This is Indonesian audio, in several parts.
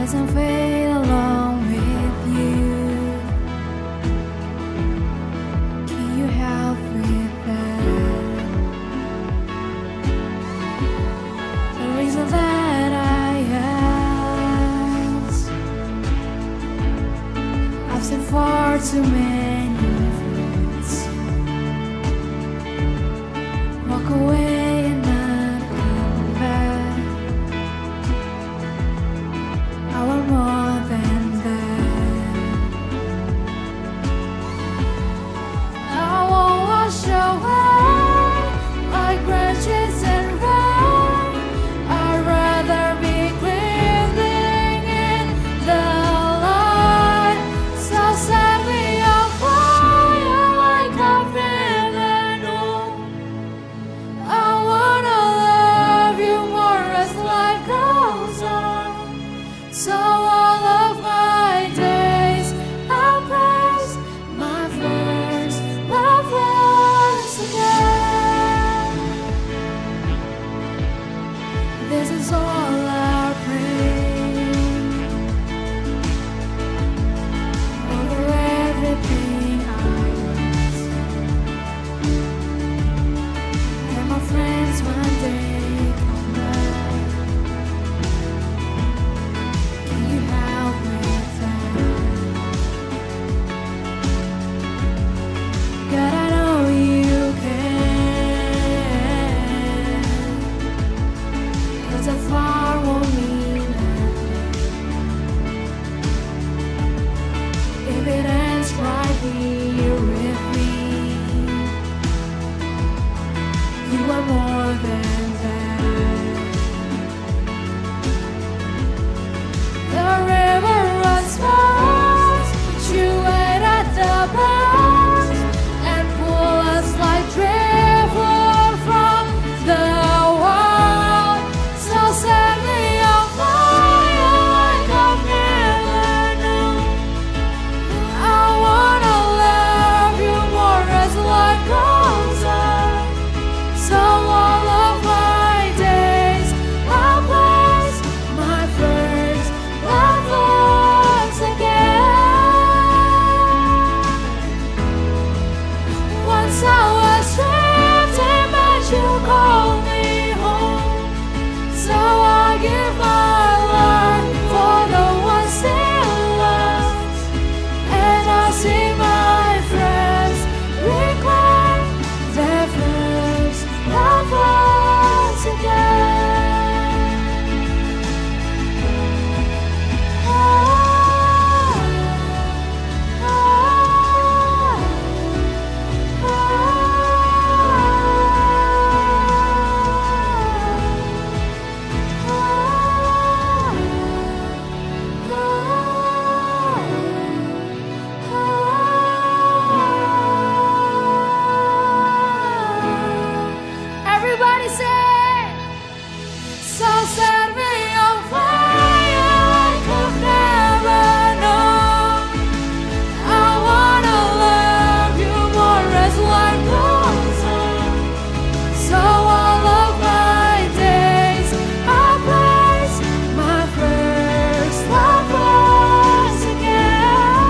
as I fade along with you. Can you help with that? The reason that I ask, I've seen far too many friends walk away and not come back. I want more than that. I won't wash away like branches and rain. I'd rather be breathing in the light. So set me on fire like I've never known. I wanna love you more as life goes on. So all of my days I'll praise my first love once again. This is all I pray over everything I ask. And my friends one day come back. Can you help with that? God, I know you can. 'Cause that far won't mean nothing if it ends right here with me. You are more than that. The river runs fast, you wait at the bank and pull us like driftwood from the wild. So set me on fire like I've never known. I wanna love you more as life goes on. So all of my days I'll place my first love once again. Once I was drifting, but you called me home. So I give my life for the ones still lost. And I see my friends reclaim their first love once again. Everybody say, so set me on fire like I've never known. I wanna love you more as life goes on. So all of my days I'll place my first love once again.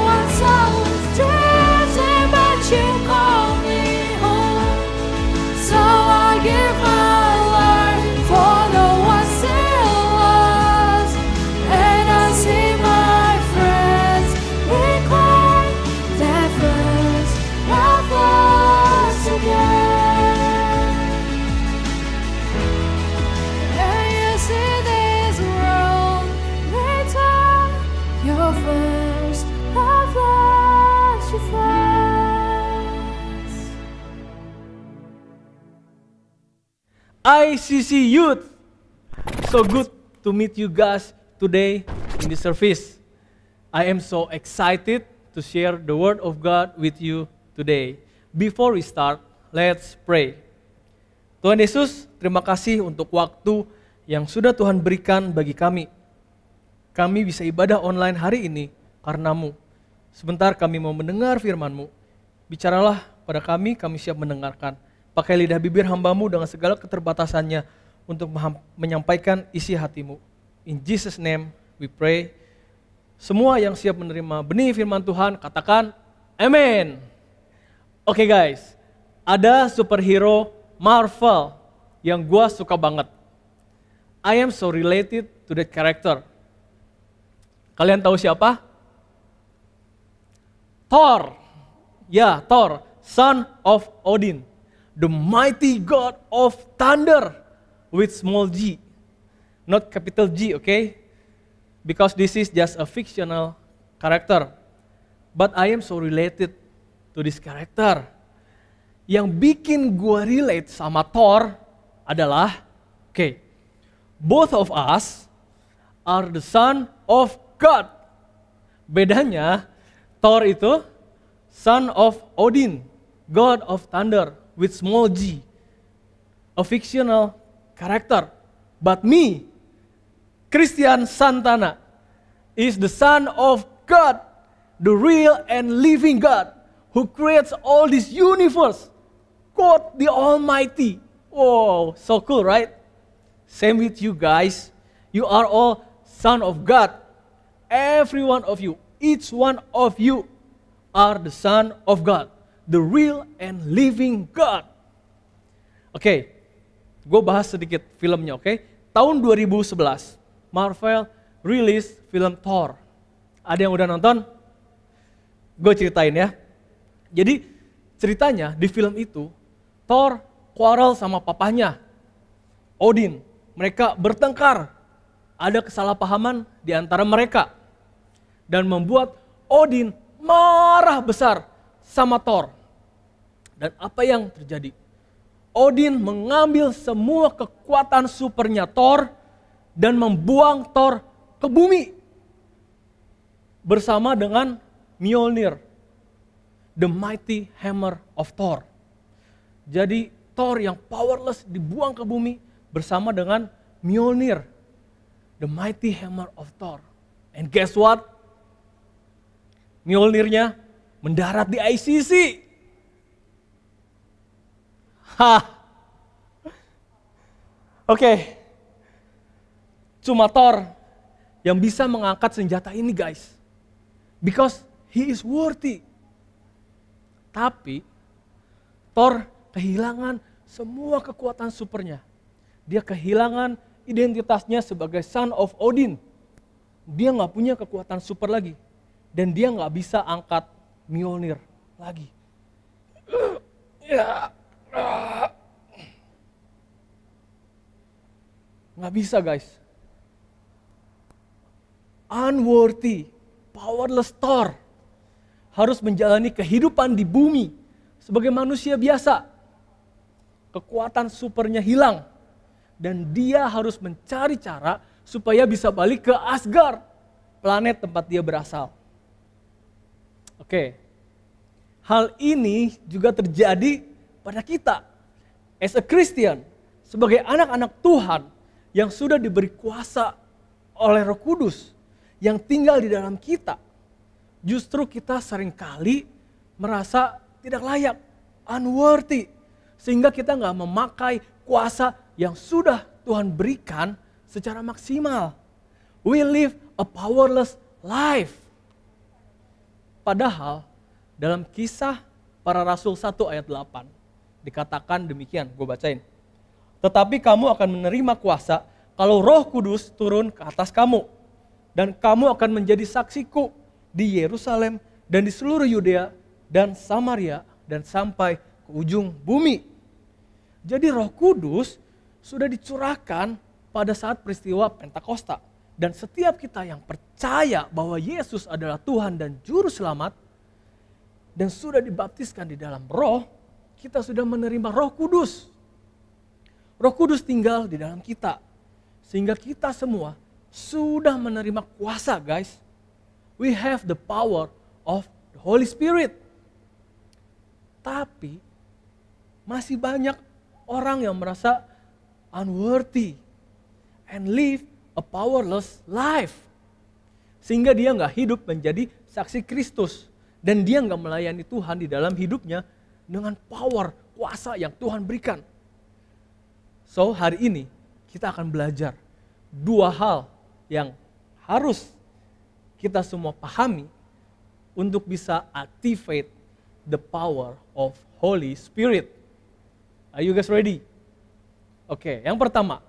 Once I was drifting, but you called me home. So I give my life for the ones still lost. And I see my friends reclaim their first love once again. And you see this world return your first love once you first. ICC Youth. So good to meet you guys today in this service. I am so excited to share the word of God with you today. Before we start, let's pray. Tuhan Yesus, terima kasih untuk waktu yang sudah Tuhan berikan bagi kami. Kami bisa ibadah online hari ini karena-Mu. Sebentar kami mau mendengar firman-Mu. Bicaralah pada kami siap mendengarkan. Pakai lidah bibir hamba-Mu dengan segala keterbatasannya untuk menyampaikan isi hatimu. In Jesus' name we pray. Semua yang siap menerima benih firman Tuhan, katakan amin. Oke guys, ada superhero Marvel yang gua suka banget. I am so related to that character. Kalian tahu siapa? Thor. Ya, Thor, son of Odin. The mighty God of thunder with small g. Not capital G, okay? Because this is just a fictional character. But I am so related to this character. Yang bikin gua relate sama Thor adalah, both of us are the son of God. Bedanya, Thor itu son of Odin, God of thunder with small g. A fictional character. But me, Christian Santana, is the son of God, the real and living God who creates all this universe. God the Almighty. Oh, so cool, right? Same with you guys. You are all son of God. Every one of you, each one of you are the son of God, the real and living God. Oke, gue bahas sedikit filmnya, oke? Tahun 2011, Marvel rilis film Thor. Ada yang udah nonton? Gue ceritain ya. Jadi ceritanya di film itu, Thor quarrel sama papahnya, Odin. Mereka bertengkar, ada kesalahpahaman di antara mereka. Dan membuat Odin marah besar sama Thor. Dan apa yang terjadi? Odin mengambil semua kekuatan supernya Thor dan membuang Thor ke bumi. Bersama dengan Mjolnir, the mighty hammer of Thor. Jadi Thor yang powerless dibuang ke bumi bersama dengan Mjolnir, the mighty hammer of Thor. And guess what? Mjolnirnya mendarat di ICC. Oke. Cuma Thor yang bisa mengangkat senjata ini, guys. Because he is worthy. Tapi Thor kehilangan semua kekuatan supernya. Dia kehilangan identitasnya sebagai son of Odin. Dia nggak punya kekuatan super lagi. Dan dia nggak bisa angkat Mjolnir lagi. Nggak bisa, guys. Unworthy, powerless Thor harus menjalani kehidupan di bumi sebagai manusia biasa. Kekuatan supernya hilang. Dan dia harus mencari cara supaya bisa balik ke Asgard, planet tempat dia berasal. Oke, hal ini juga terjadi pada kita. As a Christian, sebagai anak-anak Tuhan yang sudah diberi kuasa oleh Roh Kudus yang tinggal di dalam kita. Justru kita seringkali merasa tidak layak, unworthy. Sehingga kita nggak memakai kuasa yang sudah Tuhan berikan secara maksimal. We live a powerless life. Padahal dalam Kisah Para Rasul 1 ayat 8 dikatakan demikian, gue bacain. Tetapi kamu akan menerima kuasa kalau Roh Kudus turun ke atas kamu. Dan kamu akan menjadi saksiku di Yerusalem dan di seluruh Yudea dan Samaria dan sampai ke ujung bumi. Jadi Roh Kudus sudah dicurahkan pada saat peristiwa Pentakosta. Dan setiap kita yang percaya bahwa Yesus adalah Tuhan dan Juru Selamat, dan sudah dibaptiskan di dalam Roh, kita sudah menerima Roh Kudus. Roh Kudus tinggal di dalam kita. Sehingga kita semua sudah menerima kuasa, guys. We have the power of the Holy Spirit. Tapi masih banyak orang yang merasa unworthy and live a powerless life. Sehingga dia nggak hidup menjadi saksi Kristus. Dan dia nggak melayani Tuhan di dalam hidupnya dengan power, kuasa yang Tuhan berikan. So hari ini kita akan belajar dua hal yang harus kita semua pahami untuk bisa activate the power of Holy Spirit. Are you guys ready? Oke, yang pertama,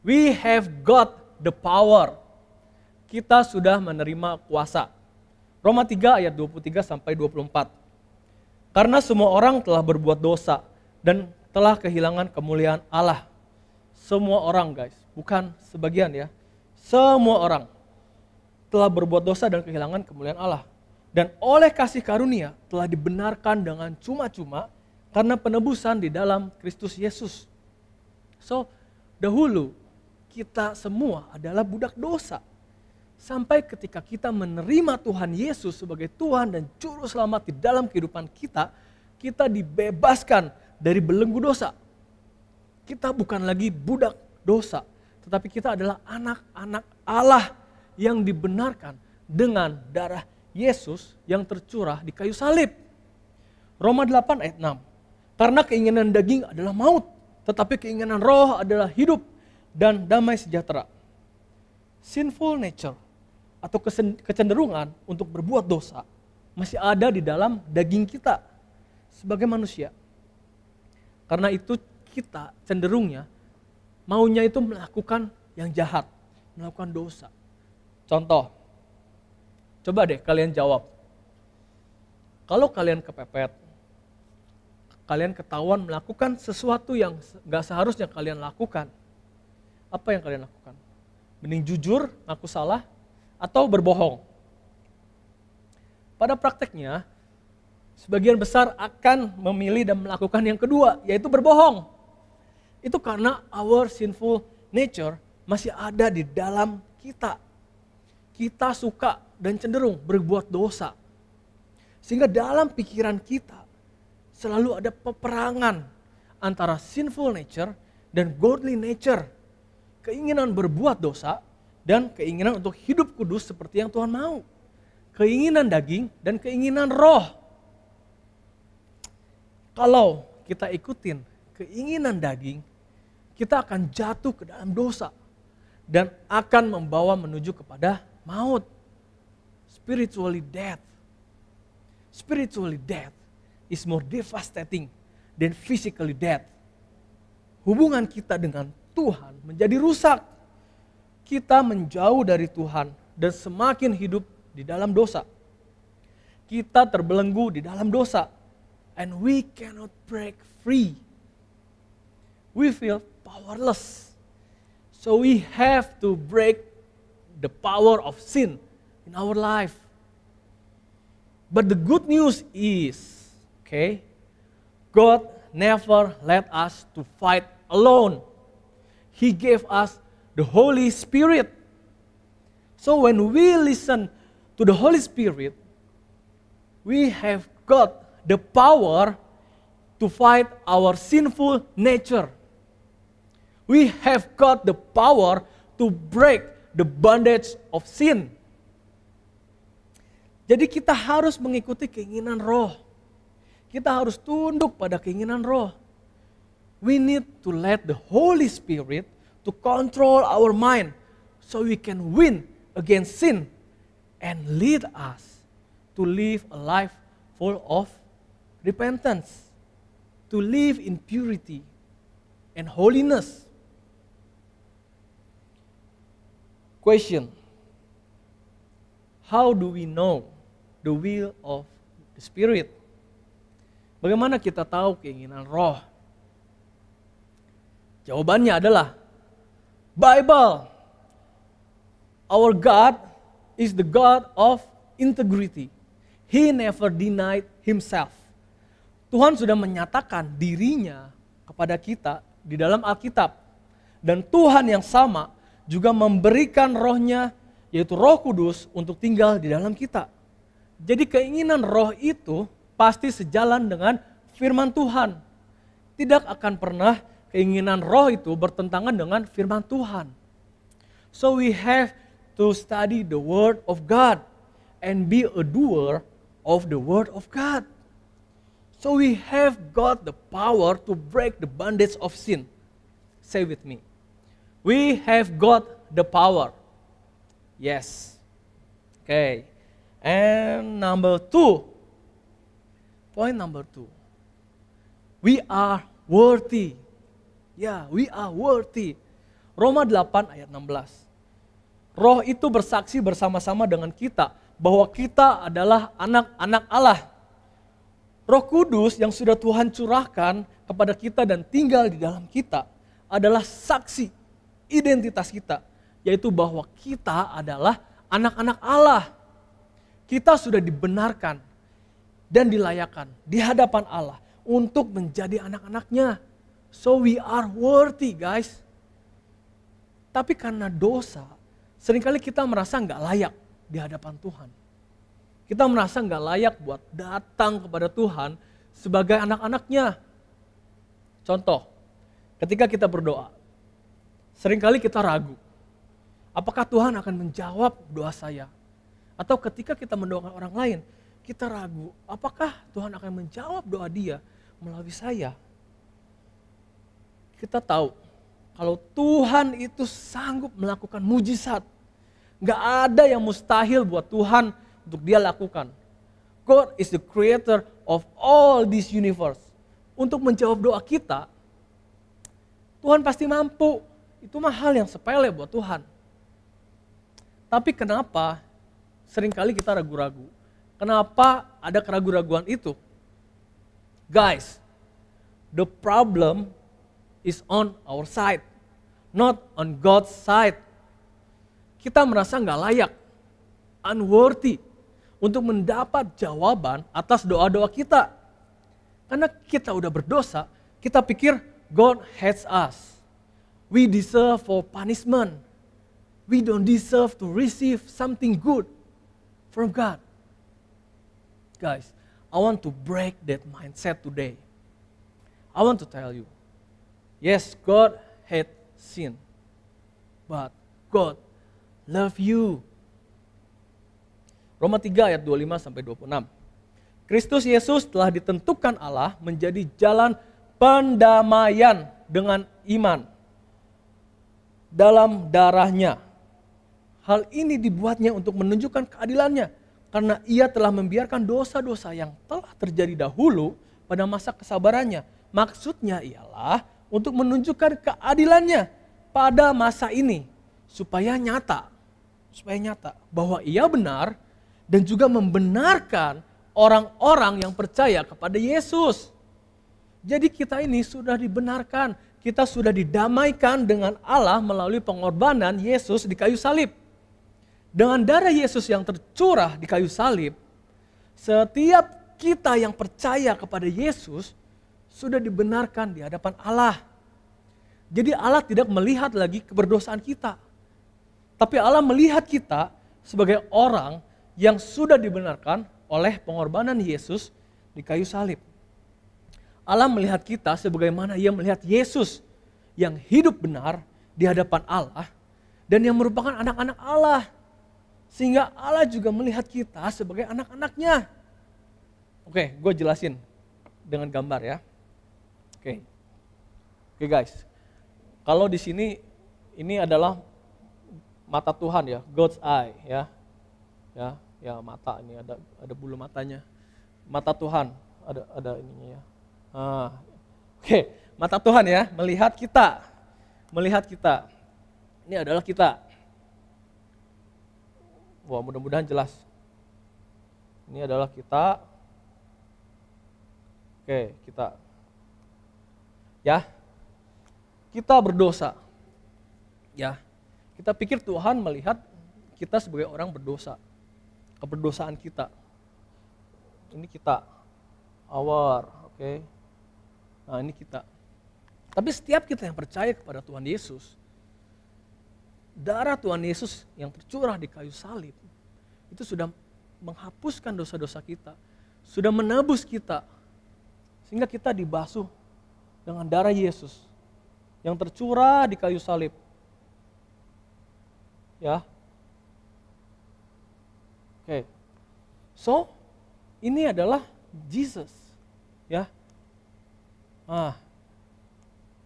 we have got the power. Kita sudah menerima kuasa. Roma 3 ayat 23 sampai 24. Karena semua orang telah berbuat dosa dan telah kehilangan kemuliaan Allah. Semua orang guys, bukan sebagian ya. Semua orang telah berbuat dosa dan kehilangan kemuliaan Allah. Dan oleh kasih karunia telah dibenarkan dengan cuma-cuma karena penebusan di dalam Kristus Yesus. So, dahulu kita semua adalah budak dosa. Sampai ketika kita menerima Tuhan Yesus sebagai Tuhan dan Juru Selamat di dalam kehidupan kita, kita dibebaskan dari belenggu dosa. Kita bukan lagi budak dosa, tetapi kita adalah anak-anak Allah yang dibenarkan dengan darah Yesus yang tercurah di kayu salib. Roma 8 ayat 6. Karena keinginan daging adalah maut, tetapi keinginan roh adalah hidup dan damai sejahtera. Sinful nature atau kecenderungan untuk berbuat dosa masih ada di dalam daging kita sebagai manusia. Karena itu kita cenderungnya maunya itu melakukan yang jahat, melakukan dosa. Contoh, coba deh kalian jawab. Kalau kalian kepepet, kalian ketahuan melakukan sesuatu yang gak seharusnya kalian lakukan, apa yang kalian lakukan? Mending jujur, ngaku salah, atau berbohong? Pada prakteknya, sebagian besar akan memilih dan melakukan yang kedua, yaitu berbohong. Itu karena our sinful nature masih ada di dalam kita. Kita suka dan cenderung berbuat dosa. Sehingga dalam pikiran kita, selalu ada peperangan antara sinful nature dan godly nature. Keinginan berbuat dosa dan keinginan untuk hidup kudus seperti yang Tuhan mau. Keinginan daging dan keinginan roh. Kalau kita ikutin keinginan daging, kita akan jatuh ke dalam dosa dan akan membawa menuju kepada maut. Spiritually death. Spiritually death is more devastating than physically death. Hubungan kita dengan Tuhan menjadi rusak. Kita menjauh dari Tuhan dan semakin hidup di dalam dosa. Kita terbelenggu di dalam dosa. And we cannot break free. We feel powerless. So we have to break the power of sin in our life. But the good news is, okay, God never let us to fight alone. He gave us the Holy Spirit. So when we listen to the Holy Spirit, we have got the power to fight our sinful nature. We have got the power to break the bondage of sin. Jadi kita harus mengikuti keinginan roh. Kita harus tunduk pada keinginan roh. We need to let the Holy Spirit to control our mind so we can win against sin and lead us to live a life full of repentance, to live in purity and holiness. Question: how do we know the will of the Spirit? Bagaimana kita tahu keinginan roh? Jawabannya adalah Bible. Our God is the God of integrity. He never denied himself. Tuhan sudah menyatakan dirinya kepada kita di dalam Alkitab. Dan Tuhan yang sama juga memberikan rohnya, yaitu Roh Kudus, untuk tinggal di dalam kita. Jadi keinginan roh itu pasti sejalan dengan firman Tuhan. Tidak akan pernah keinginan roh itu bertentangan dengan firman Tuhan. So we have to study the Word of God and be a doer of the Word of God. So we have got the power to break the bondage of sin. Say with me. We have got the power. Yes. Okay. And number 2. Point number 2. We are worthy. Ya, we are worthy. Roma 8 ayat 16. Roh itu bersaksi bersama-sama dengan kita bahwa kita adalah anak-anak Allah. Roh Kudus yang sudah Tuhan curahkan kepada kita dan tinggal di dalam kita adalah saksi identitas kita, yaitu bahwa kita adalah anak-anak Allah. Kita sudah dibenarkan dan dilayakkan di hadapan Allah untuk menjadi anak-anaknya. So we are worthy, guys. Tapi karena dosa, seringkali kita merasa nggak layak di hadapan Tuhan. Kita merasa nggak layak buat datang kepada Tuhan sebagai anak-anaknya. Contoh, ketika kita berdoa, seringkali kita ragu. Apakah Tuhan akan menjawab doa saya? Atau ketika kita mendoakan orang lain, kita ragu, apakah Tuhan akan menjawab doa dia melalui saya? Kita tahu, kalau Tuhan itu sanggup melakukan mujizat, gak ada yang mustahil buat Tuhan untuk dia lakukan. God is the creator of all this universe. Untuk menjawab doa kita, Tuhan pasti mampu. Itu mah hal yang sepele buat Tuhan. Tapi kenapa seringkali kita ragu-ragu? Kenapa ada keraguan-raguan itu? Guys, the problem is on our side, not on God's side. Kita merasa nggak layak, unworthy, untuk mendapat jawaban atas doa-doa kita. Karena kita udah berdosa, kita pikir God hates us. We deserve for punishment. We don't deserve to receive something good from God. Guys, I want to break that mindset today. I want to tell you, yes, God hates sin, but God love you. Roma 3 ayat 25 sampai 26. Kristus Yesus telah ditentukan Allah menjadi jalan pendamaian dengan iman dalam darahnya. Hal ini dibuatnya untuk menunjukkan keadilannya, karena ia telah membiarkan dosa-dosa yang telah terjadi dahulu pada masa kesabarannya. Maksudnya ialah untuk menunjukkan keadilannya pada masa ini, supaya nyata bahwa ia benar dan juga membenarkan orang-orang yang percaya kepada Yesus. Jadi kita ini sudah dibenarkan, kita sudah didamaikan dengan Allah melalui pengorbanan Yesus di kayu salib. Dengan darah Yesus yang tercurah di kayu salib, setiap kita yang percaya kepada Yesus sudah dibenarkan di hadapan Allah. Jadi Allah tidak melihat lagi keberdosaan kita, tapi Allah melihat kita sebagai orang yang sudah dibenarkan oleh pengorbanan Yesus di kayu salib. Allah melihat kita sebagaimana Ia melihat Yesus yang hidup benar di hadapan Allah dan yang merupakan anak-anak Allah. Sehingga Allah juga melihat kita sebagai anak-anaknya. Oke, gue jelasin dengan gambar ya. Oke guys, kalau di sini ini adalah mata Tuhan ya, God's eye ya, mata ini ada bulu matanya, mata Tuhan ada ininya ya. Oke, mata Tuhan ya, melihat kita. Ini adalah kita. Wah, mudah-mudahan jelas. Ini adalah kita. Oke, kita. Ya. Kita berdosa. Ya. Kita pikir Tuhan melihat kita sebagai orang berdosa. Keberdosaan kita. Ini kita. Oke. Nah, ini kita. Tapi setiap kita yang percaya kepada Tuhan Yesus, darah Tuhan Yesus yang tercurah di kayu salib, itu sudah menghapuskan dosa-dosa kita, sudah menebus kita, sehingga kita dibasuh dengan darah Yesus yang tercurah di kayu salib. Ya. Oke. So, ini adalah Jesus. Ya.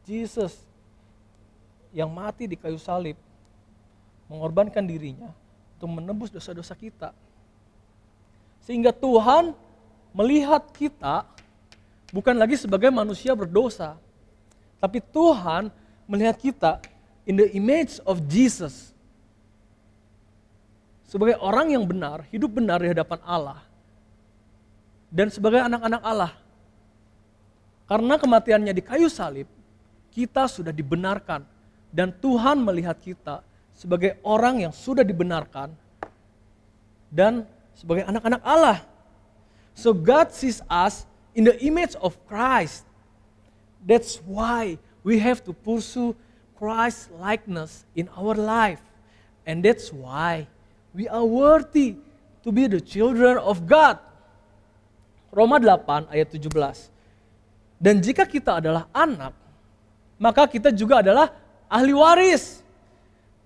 Jesus. yang mati di kayu salib, mengorbankan dirinya untuk menebus dosa-dosa kita. Sehingga Tuhan melihat kita bukan lagi sebagai manusia berdosa, tapi Tuhan melihat kita in the image of Jesus. Sebagai orang yang benar, hidup benar di hadapan Allah. Dan sebagai anak-anak Allah. Karena kematiannya di kayu salib, kita sudah dibenarkan. Dan Tuhan melihat kita sebagai orang yang sudah dibenarkan. Dan sebagai anak-anak Allah. So God sees us in the image of Christ. That's why we have to pursue Christ's likeness in our life. And that's why we are worthy to be the children of God. Roma 8 ayat 17. Dan jika kita adalah anak, maka kita juga adalah ahli waris.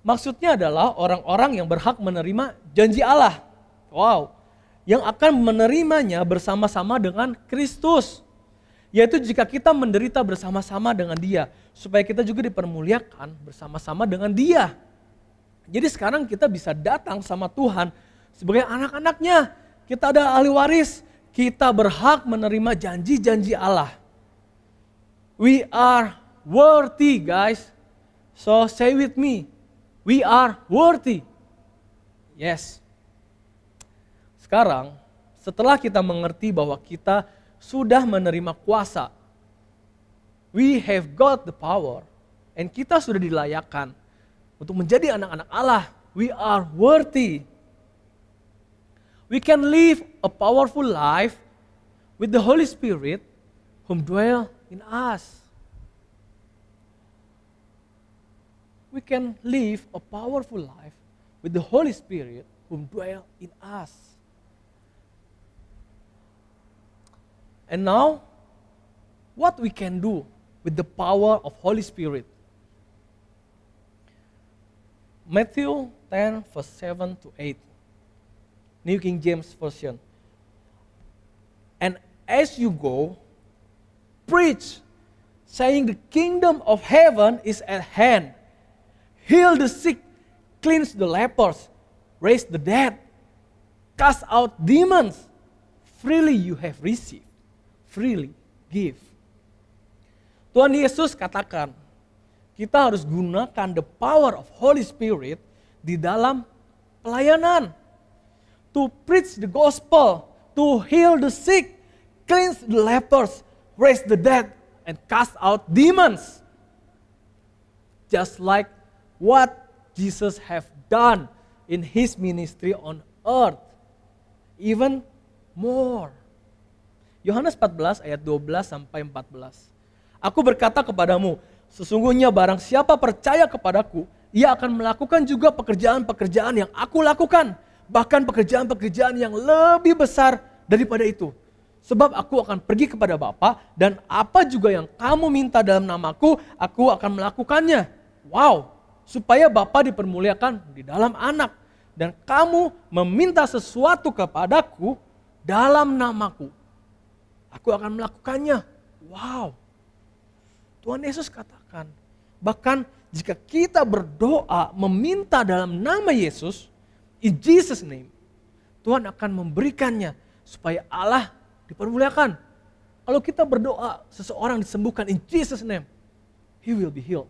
Maksudnya adalah orang-orang yang berhak menerima janji Allah. Wow. Yang akan menerimanya bersama-sama dengan Kristus. Yaitu jika kita menderita bersama-sama dengan Dia. Supaya kita juga dipermuliakan bersama-sama dengan Dia. Jadi sekarang kita bisa datang sama Tuhan sebagai anak-anaknya. Kita ada ahli waris. Kita berhak menerima janji-janji Allah. We are worthy, guys. So say with me. We are worthy. Yes. Sekarang, setelah kita mengerti bahwa kita sudah menerima kuasa, we have got the power, and kita sudah dilayakkan untuk menjadi anak-anak Allah. We are worthy. We can live a powerful life with the Holy Spirit whom dwell in us. We can live a powerful life with the Holy Spirit whom dwell in us. And now, what we can do with the power of Holy Spirit? Matthew 10 verse 7 to 8. New King James Version. And as you go, preach, saying the kingdom of heaven is at hand. Heal the sick, cleanse the lepers, raise the dead, cast out demons. Freely you have received, freely give. Tuhan Yesus katakan, kita harus gunakan the power of Holy Spirit di dalam pelayanan. To preach the gospel, to heal the sick, cleanse the lepers, raise the dead, and cast out demons. Just like what Jesus have done in His ministry on earth. Even more. Yohanes 14 ayat 12 sampai 14. Aku berkata kepadamu, sesungguhnya barang siapa percaya kepadaku, ia akan melakukan juga pekerjaan-pekerjaan yang aku lakukan. Bahkan pekerjaan-pekerjaan yang lebih besar daripada itu. Sebab aku akan pergi kepada Bapa, dan apa juga yang kamu minta dalam namaku, aku akan melakukannya. Wow, supaya Bapa dipermuliakan di dalam anak. Dan kamu meminta sesuatu kepadaku dalam namaku, aku akan melakukannya. Wow. Tuhan Yesus katakan, bahkan jika kita berdoa meminta dalam nama Yesus, in Jesus name, Tuhan akan memberikannya supaya Allah dipermuliakan. Kalau kita berdoa seseorang disembuhkan in Jesus name, he will be healed.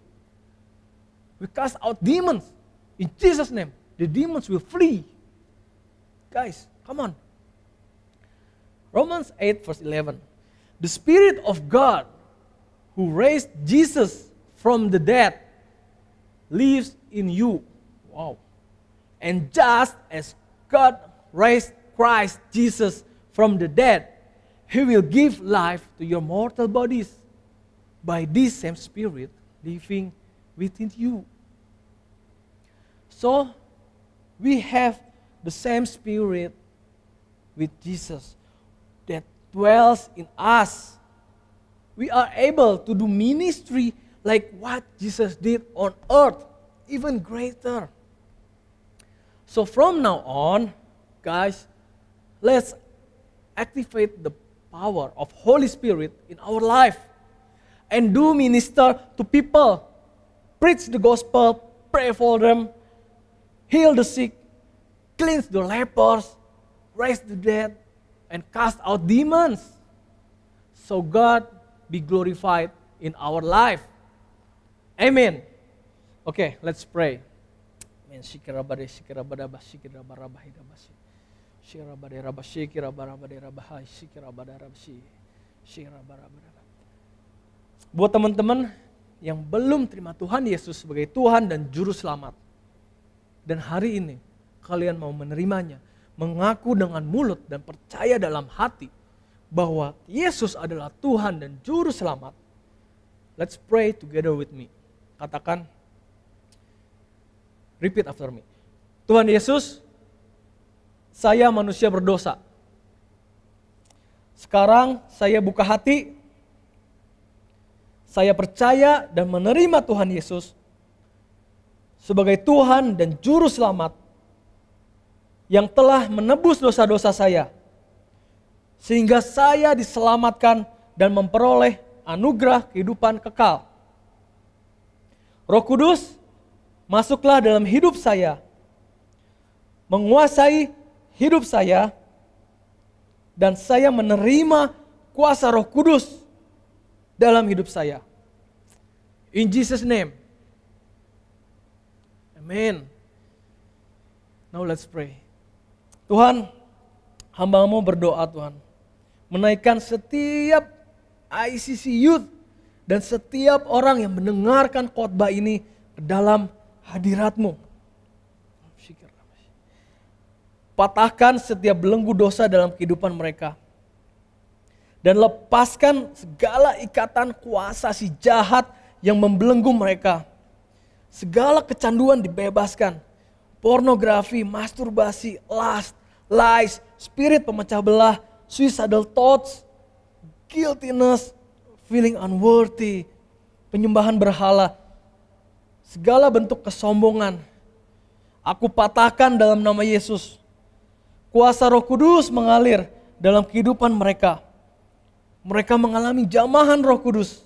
We cast out demons in Jesus name, the demons will flee. Guys, come on. Romans 8 verse 11. The Spirit of God who raised Jesus from the dead lives in you. Wow. And just as God raised Christ Jesus from the dead, He will give life to your mortal bodies by this same Spirit living within you. So, we have the same Spirit with Jesus that dwells in us. We are able to do ministry like what Jesus did on earth, even greater. So from now on, guys, let's activate the power of Holy Spirit in our life and do minister to people preach the gospel, pray for them, heal the sick, cleanse the lepers, raise the dead, and cast out demons. So God be glorified in our life. Amen. Okay, let's pray. Amen. Buat teman-teman yang belum terima Tuhan Yesus sebagai Tuhan dan Juru Selamat, dan hari ini kalian mau menerimanya, mengaku dengan mulut dan percaya dalam hati bahwa Yesus adalah Tuhan dan Juru Selamat, let's pray together with me. Katakan, repeat after me. Tuhan Yesus, saya manusia berdosa. Sekarang saya buka hati, saya percaya dan menerima Tuhan Yesus sebagai Tuhan dan Juru Selamat yang telah menebus dosa-dosa saya, sehingga saya diselamatkan dan memperoleh anugerah kehidupan kekal. Roh Kudus, masuklah dalam hidup saya, menguasai hidup saya, dan saya menerima kuasa Roh Kudus dalam hidup saya. In Jesus' name. Amen. Now let's pray. Tuhan, hamba-Mu berdoa Tuhan, menaikkan setiap ICC Youth dan setiap orang yang mendengarkan khotbah ini ke dalam hadirat-Mu. Patahkan setiap belenggu dosa dalam kehidupan mereka. Dan lepaskan segala ikatan kuasa si jahat yang membelenggu mereka. Segala kecanduan dibebaskan. Pornografi, masturbasi, lust, lies, spirit pemecah belah, suicidal thoughts, guiltiness, feeling unworthy, penyembahan berhala, segala bentuk kesombongan. Aku patahkan dalam nama Yesus. Kuasa Roh Kudus mengalir dalam kehidupan mereka. Mereka mengalami jamahan Roh Kudus.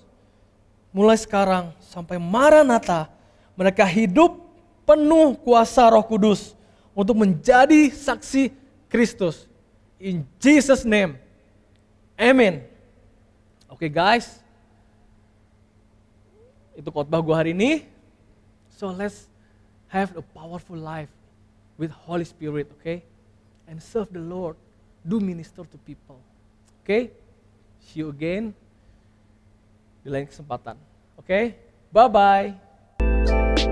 Mulai sekarang sampai Maranatha, mereka hidup penuh kuasa Roh Kudus untuk menjadi saksi Kristus. In Jesus' name. Amen. Oke guys. Itu khotbah gue hari ini. So let's have a powerful life with Holy Spirit, okay? And serve the Lord. Do minister to people. Okay? See you again di lain kesempatan. Okay? Bye-bye.